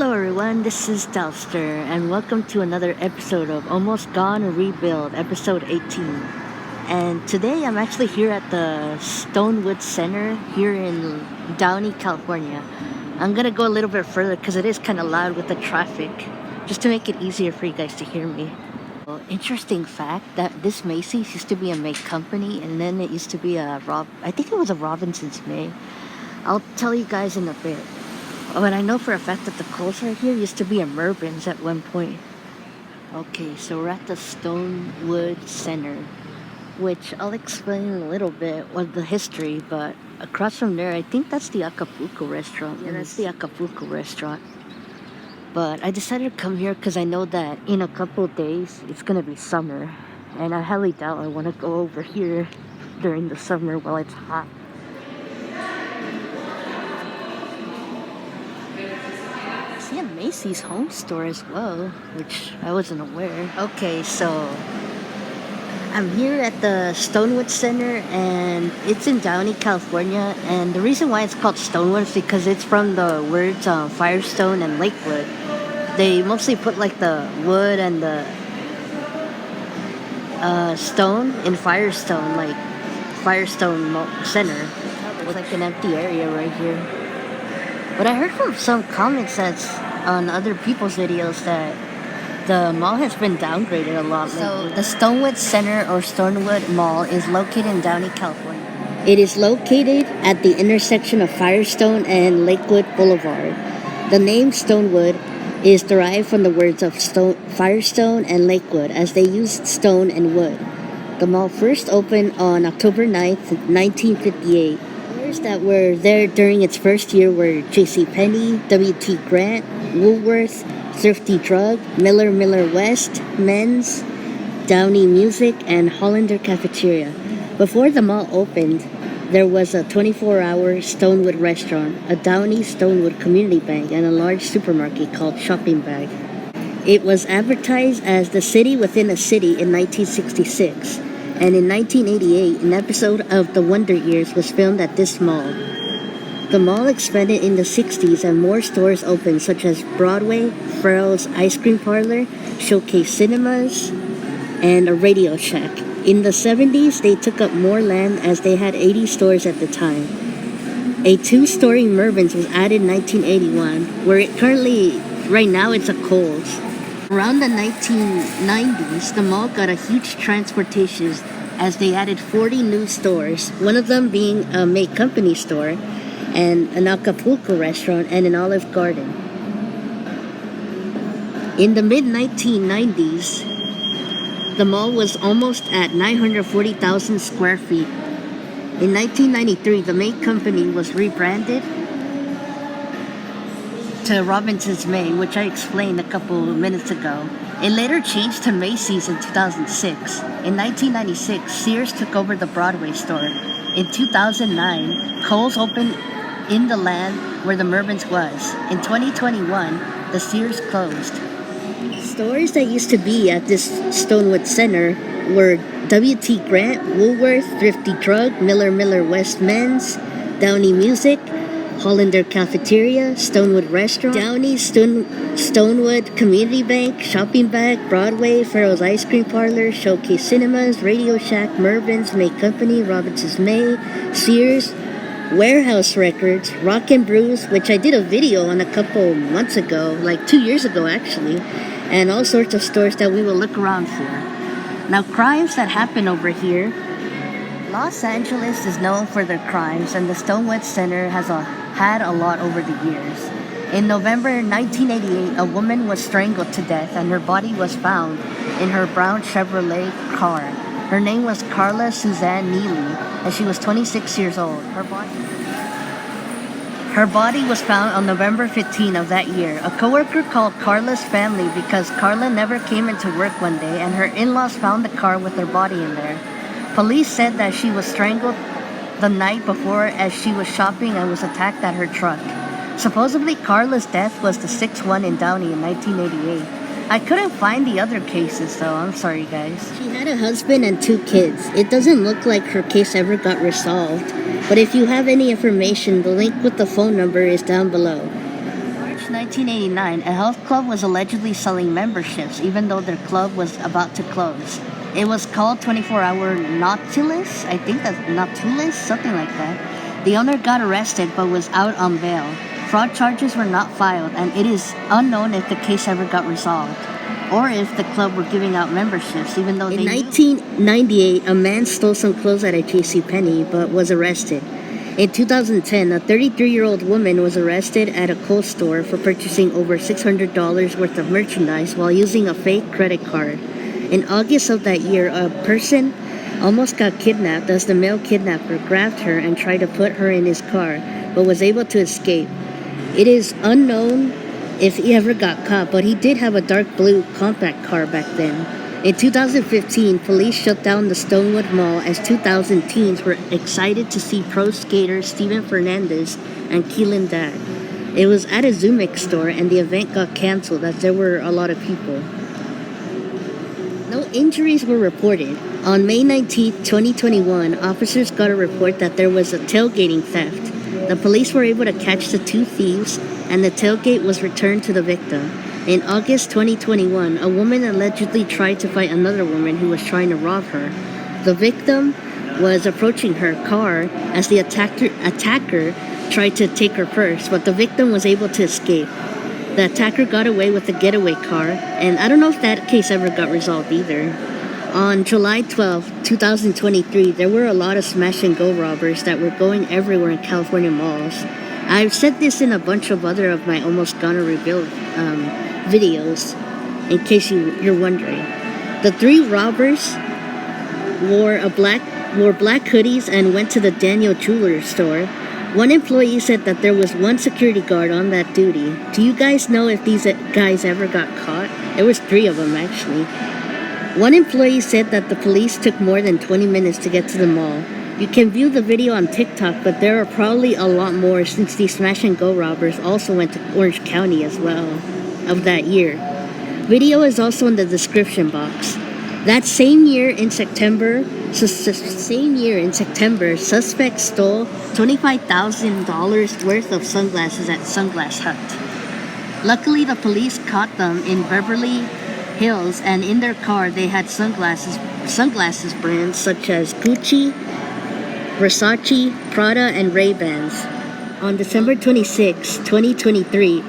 Hello everyone, this is Dalster, and welcome to another episode of Almost Gone Rebuild, episode 18. And today I'm actually here at the Stonewood Center here in Downey, California. I'm gonna go a little bit further because it is kind of loud with the traffic, just to make it easier for you guys to hear me. Well, interesting fact that this Macy's used to be a May company, and then it used to be I think it was a Robinson's May. I'll tell you guys in a bit. But I know for a fact that the Kohl's right here used to be a Mervyn's at one point. Okay, so we're at the Stonewood Center, which I'll explain in a little bit what the history, but across from there, I think that's the Acapulco restaurant. Yeah, that's the Acapulco restaurant. But I decided to come here because I know that in a couple of days, it's going to be summer. And I highly doubt I want to go over here during the summer while it's hot. See a Macy's home store as well, which I wasn't aware. Okay, so I'm here at the Stonewood Center, and it's in Downey, California. And the reason why it's called Stonewood is because it's from the words Firestone and Lakewood. They mostly put like the wood and the stone in Firestone, like Firestone Center. It's like an empty area right here. But I heard from some comments that's on other people's videos that the mall has been downgraded a lot lately. So the Stonewood Center or Stonewood Mall is located in Downey, California. It is located at the intersection of Firestone and Lakewood Boulevard. The name Stonewood is derived from the words of Firestone and Lakewood, as they used stone and wood. The mall first opened on October 9th, 1958. That were there during its first year were JCPenney, W.T. Grant, Woolworth, Thrifty Drug, Miller West, Men's, Downey Music, and Hollander Cafeteria. Before the mall opened, there was a 24-hour Stonewood restaurant, a Downey Stonewood community bank, and a large supermarket called Shopping Bag. It was advertised as the city within a city in 1966. And in 1988, an episode of The Wonder Years was filmed at this mall. The mall expanded in the 60s and more stores opened, such as Broadway, Farrell's Ice Cream Parlor, Showcase Cinemas, and a Radio Shack. In the 70s, they took up more land as they had 80 stores at the time. A two-story Mervyn's was added in 1981, where it currently, right now, it's a Kohl's. Around the 1990s, the mall got a huge transportation as they added 40 new stores, one of them being a May Company store, and an Acapulco restaurant, and an Olive Garden. In the mid-1990s, the mall was almost at 940,000 square feet. In 1993, the May Company was rebranded to Robinson's May, which I explained a couple of minutes ago. It later changed to Macy's in 2006. In 1996, Sears took over the Broadway store. In 2009, Kohl's opened in the land where the Mervyn's was. In 2021, the Sears closed. Stores that used to be at this Stonewood Center were W.T. Grant, Woolworth, Thrifty Drug, Miller West Men's, Downey Music, Hollander Cafeteria, Stonewood Restaurant, Downey Stonewood Community Bank, Shopping Bag, Broadway, Farrell's Ice Cream Parlor, Showcase Cinemas, Radio Shack, Mervyn's, May Company, Robinson's May, Sears, Warehouse Records, Rock and Brews, which I did a video on a couple months ago, like 2 years ago actually, and all sorts of stores that we will look around for. Now, crimes that happen over here. Los Angeles is known for their crimes, and the Stonewood Center has had a lot over the years. In November 1988, a woman was strangled to death and her body was found in her brown Chevrolet car. Her name was Carla Suzanne Neely, and she was 26 years old. Her body was found on November 15 of that year. A coworker called Carla's family because Carla never came into work one day, and her in-laws found the car with her body in there. Police said that she was strangled the night before as she was shopping and was attacked at her truck. Supposedly, Carla's death was the sixth one in Downey in 1988. I couldn't find the other cases, though. I'm sorry, guys. She had a husband and 2 kids. It doesn't look like her case ever got resolved. But if you have any information, the link with the phone number is down below. March 1989, a health club was allegedly selling memberships even though their club was about to close. It was called 24-Hour Nautilus. I think that's Nautilus, something like that. The owner got arrested but was out on bail. Fraud charges were not filed, and it is unknown if the case ever got resolved, or if the club were giving out memberships even though In 1998, a man stole some clothes at a JCPenney but was arrested. In 2010, a 33-year-old woman was arrested at a Kohl's store for purchasing over $600 worth of merchandise while using a fake credit card. In August of that year, a person almost got kidnapped as the male kidnapper grabbed her and tried to put her in his car, but was able to escape. It is unknown if he ever got caught, but he did have a dark blue compact car back then. In 2015, police shut down the Stonewood Mall as 2,000 teens were excited to see pro skaters Steven Fernandez and Keelan Dad. It was at a Zumix store, and the event got canceled as there were a lot of people. No injuries were reported. On May 19, 2021, officers got a report that there was a tailgating theft. The police were able to catch the two thieves, and the tailgate was returned to the victim. In August 2021, a woman allegedly tried to fight another woman who was trying to rob her. The victim was approaching her car as the attacker tried to take her purse, but the victim was able to escape. The attacker got away with the getaway car, and I don't know if that case ever got resolved either. On July 12, 2023, there were a lot of smash-and-go robbers that were going everywhere in California malls. I've said this in a bunch of other of my Almost Gonna Rebuild videos, in case you're wondering. The three robbers wore black hoodies and went to the Daniel Jewelry store. One employee said that there was one security guard on that duty. Do you guys know if these guys ever got caught? There was 3 of them, actually. One employee said that the police took more than 20 minutes to get to the mall. You can view the video on TikTok, but there are probably a lot more since these smash-and-go robbers also went to Orange County as well of that year. Video is also in the description box. That same year in September, suspects stole $25,000 worth of sunglasses at Sunglass Hut. Luckily, the police caught them in Beverly Hills, and in their car they had sunglasses brands such as Gucci, Versace, Prada, and Ray-Bans. On December 26, 2023,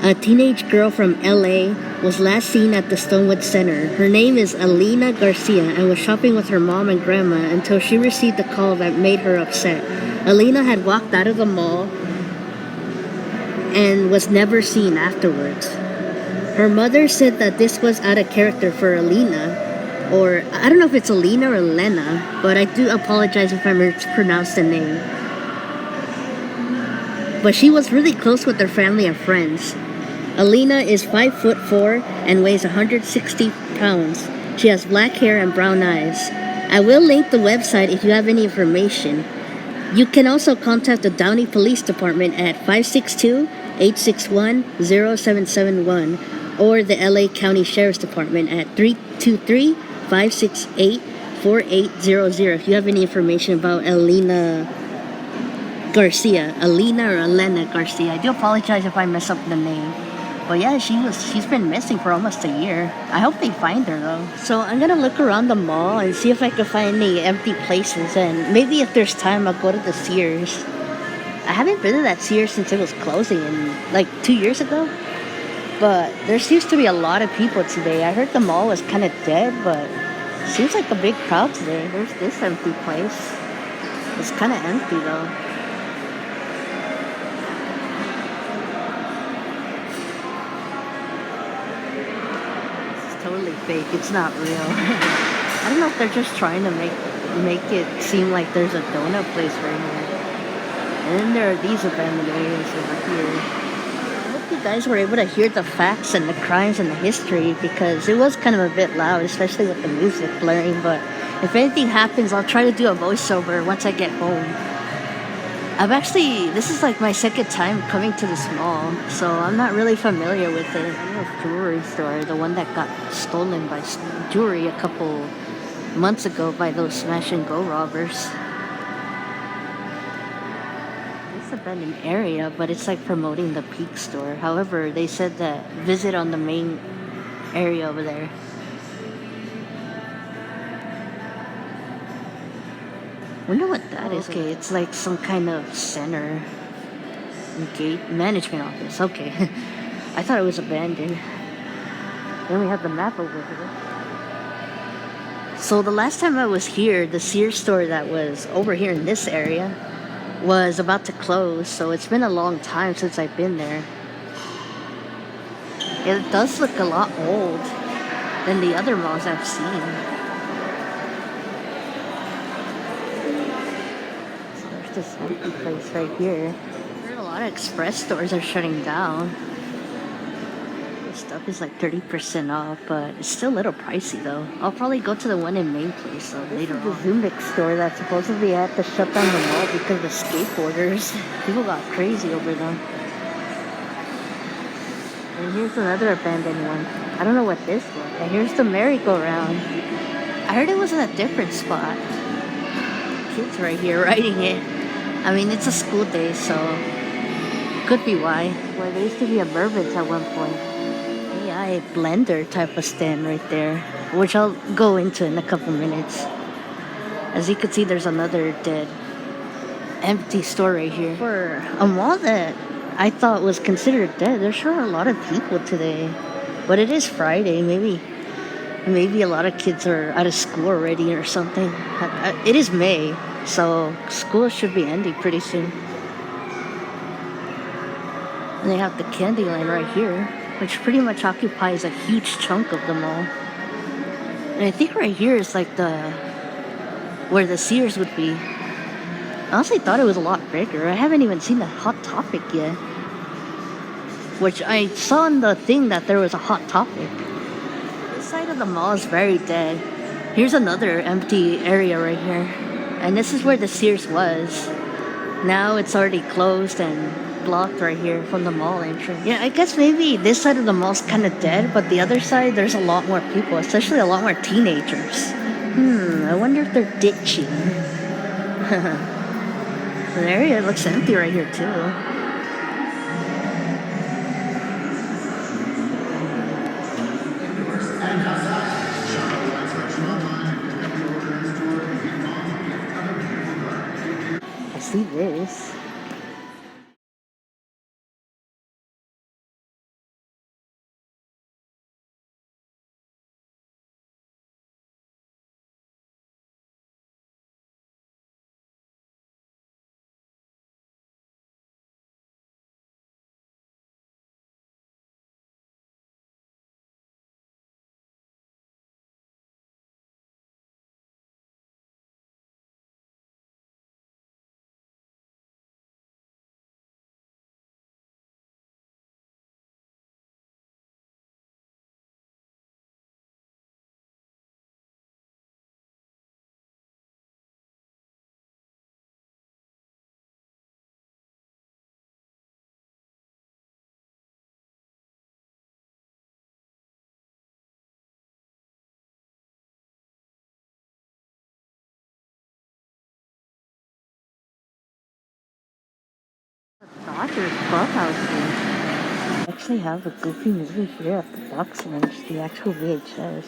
a teenage girl from LA was last seen at the Stonewood Center. Her name is Elena Garcia and was shopping with her mom and grandma until she received a call that made her upset. Elena had walked out of the mall and was never seen afterwards. Her mother said that this was out of character for Elena, or I don't know if it's Elena or Lena, but I do apologize if I mispronounced the name. But she was really close with her family and friends. Elena is 5'4" and weighs 160 pounds. She has black hair and brown eyes. I will link the website if you have any information. You can also contact the Downey Police Department at 562-861-0771 or the LA County Sheriff's Department at 323-568-4800 if you have any information about Elena Garcia. Elena or Elena Garcia. I do apologize if I mess up the name. But yeah, she's been missing for almost a year. I hope they find her though. So I'm gonna look around the mall and see if I can find any empty places, and maybe if there's time I'll go to the Sears. I haven't been to that Sears since it was closing in like 2 years ago. But there seems to be a lot of people today. I heard the mall was kind of dead, but it seems like a big crowd today. There's this empty place. It's kind of empty though. Totally fake. It's not real. I don't know if they're just trying to make it seem like there's a donut place right here. And then there are these abandoned areas over here. I hope you guys were able to hear the facts and the crimes and the history, because it was kind of a bit loud, especially with the music blaring. But if anything happens, I'll try to do a voiceover once I get home. This is like my second time coming to this mall, so I'm not really familiar with it. I know a jewelry store, the one that got stolen by jewelry a couple months ago by those smash-and-go robbers. This It's abandoned area, but it's like promoting the Peak store. However, they said that visit on the main area over there. Wonder what that is. Okay, it's like some kind of center, gate management office. Okay, I thought it was abandoned. Then we have the map over here. So the last time I was here, the Sears store that was over here in this area was about to close. So it's been a long time since I've been there. It does look a lot old than the other malls I've seen. So there's this empty place right here. A lot of express stores are shutting down. This stuff is like 30% off, but it's still a little pricey though. I'll probably go to the one in Main Place later on. The Zoomix store that supposedly had to shut down the mall because of skateboarders. People got crazy over them. And here's another abandoned one. I don't know what this was. And here's the merry-go-round. I heard it was in a different spot. Kids right here riding it. I mean, it's a school day, so could be why. Well, there used to be a Mervyn's at one point. AI blender type of stand right there, which I'll go into in a couple minutes. As you can see, there's another dead, empty store right here. For a mall that I thought was considered dead, there's sure a lot of people today. But it is Friday, maybe a lot of kids are out of school already or something. It is May, so school should be ending pretty soon. And they have the candy line right here, which pretty much occupies a huge chunk of the mall. And I think right here is like where the Sears would be. I honestly thought it was a lot bigger. I haven't even seen the Hot Topic yet. Which I saw in the thing that there was a Hot Topic. This side of the mall is very dead. Here's another empty area right here. And this is where the Sears was. Now it's already closed and blocked right here from the mall entrance. Yeah, I guess maybe this side of the mall's kind of dead, but the other side there's a lot more people, especially a lot more teenagers. I wonder if they're ditching. The area looks empty right here too. I see this. Dodgers clubhouse here. I actually have a Goofy movie here at the box lunch, the actual VHS.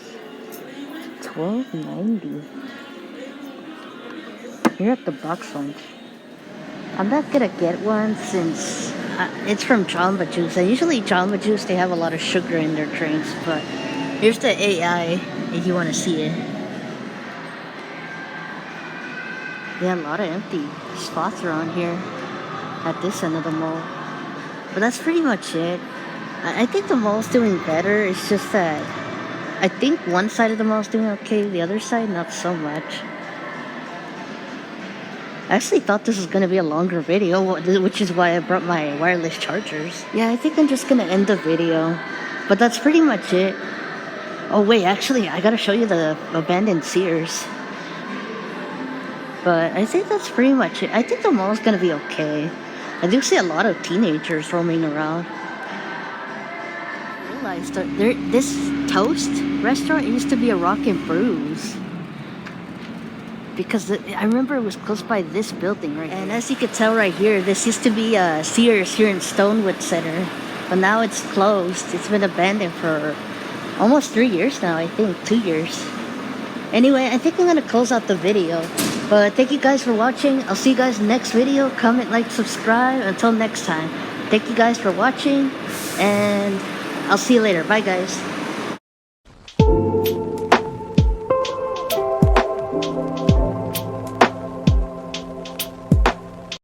$12.90 here at the box lunch. I'm not gonna get one since it's from Jamba Juice. And usually Jamba Juice, they have a lot of sugar in their drinks, but here's the AI if you want to see it. Yeah, a lot of empty spots around here at this end of the mall. But that's pretty much it. I think the mall's doing better. It's just that I think one side of the mall's doing okay, the other side not so much. I actually thought this was going to be a longer video, which is why I brought my wireless chargers. Yeah, I think I'm just going to end the video. But that's pretty much it. Oh wait, actually, I gotta show you the abandoned Sears. But I think that's pretty much it. I think the mall's gonna be okay. I do see a lot of teenagers roaming around. I realized that this Toast restaurant used to be a Rock and Brews. because I remember it was close by this building right here. And as you can tell right here, this used to be a Sears here in Stonewood Center, but now it's closed. It's been abandoned for almost 3 years now, I think, 2 years. Anyway, I think I'm gonna close out the video. But thank you guys for watching. I'll see you guys next video. Comment, like, subscribe. Until next time. Thank you guys for watching, and I'll see you later. Bye, guys.